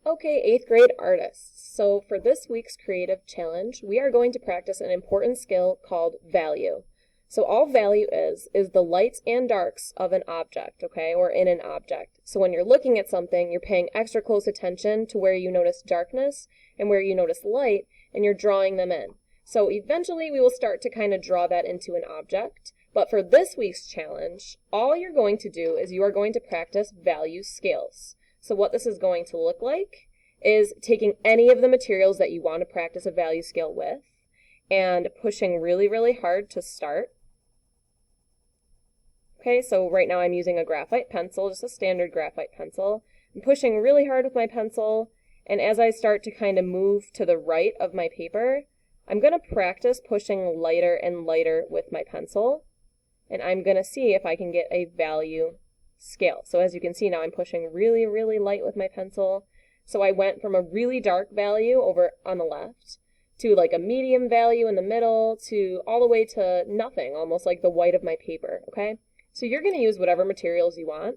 Okay, 8th grade artists. So for this week's creative challenge, we are going to practice an important skill called value. So all value is the lights and darks of an object, okay, or in an object. So when you're looking at something, you're paying extra close attention to where you notice darkness and where you notice light, and you're drawing them in. So eventually we will start to kind of draw that into an object. But for this week's challenge, all you're going to do is you are going to practice value scales. So what this is going to look like is taking any of the materials that you want to practice a value scale with and pushing really, really hard to start. Okay, so right now I'm using a graphite pencil, just a standard graphite pencil. I'm pushing really hard with my pencil, and as I start to kind of move to the right of my paper, I'm going to practice pushing lighter and lighter with my pencil, and I'm going to see if I can get a value scale. So as you can see now, I'm pushing really, really light with my pencil. So I went from a really dark value over on the left to like a medium value in the middle to all the way to nothing, almost like the white of my paper, okay? So you're going to use whatever materials you want.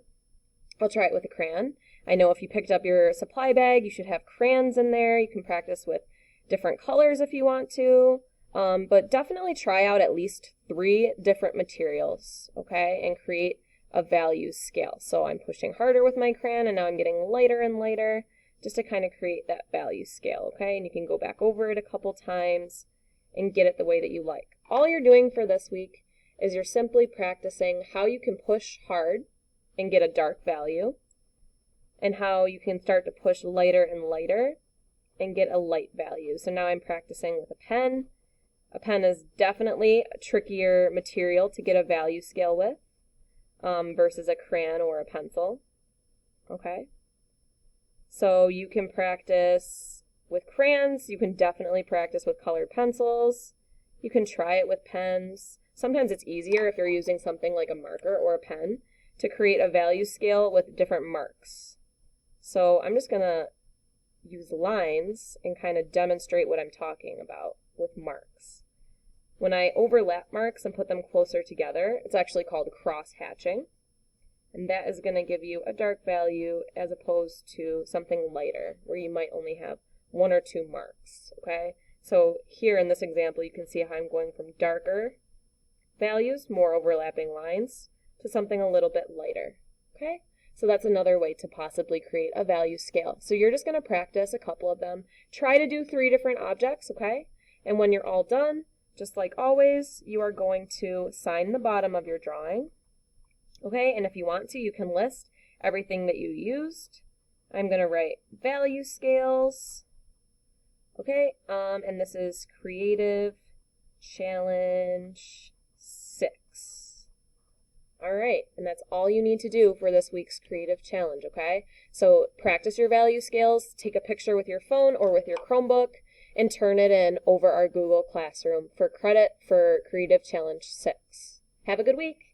I'll try it with a crayon. I know if you picked up your supply bag, you should have crayons in there. You can practice with different colors if you want to, but definitely try out at least 3 different materials, okay, and create a value scale. So I'm pushing harder with my crayon, and now I'm getting lighter and lighter just to kind of create that value scale, okay? And you can go back over it a couple times and get it the way that you like. All you're doing for this week is you're simply practicing how you can push hard and get a dark value, and how you can start to push lighter and lighter and get a light value. So now I'm practicing with a pen. A pen is definitely a trickier material to get a value scale with. Versus a crayon or a pencil, okay? So you can practice with crayons, you can definitely practice with colored pencils, you can try it with pens. Sometimes it's easier if you're using something like a marker or a pen to create a value scale with different marks. So I'm just gonna use lines and kind of demonstrate what I'm talking about with marks. When I overlap marks and put them closer together, it's actually called cross-hatching. And that is going to give you a dark value as opposed to something lighter, where you might only have 1 or 2 marks, okay? So here in this example, you can see how I'm going from darker values, more overlapping lines, to something a little bit lighter, okay? So that's another way to possibly create a value scale. So you're just going to practice a couple of them. Try to do 3 different objects, okay? And when you're all done, just like always, you are going to sign the bottom of your drawing, okay? And if you want to, you can list everything that you used. I'm going to write value scales, okay? And this is Creative Challenge 6. All right, and that's all you need to do for this week's creative challenge, okay? So practice your value scales, take a picture with your phone or with your Chromebook, and turn it in over our Google Classroom for credit for Creative Challenge 6. Have a good week.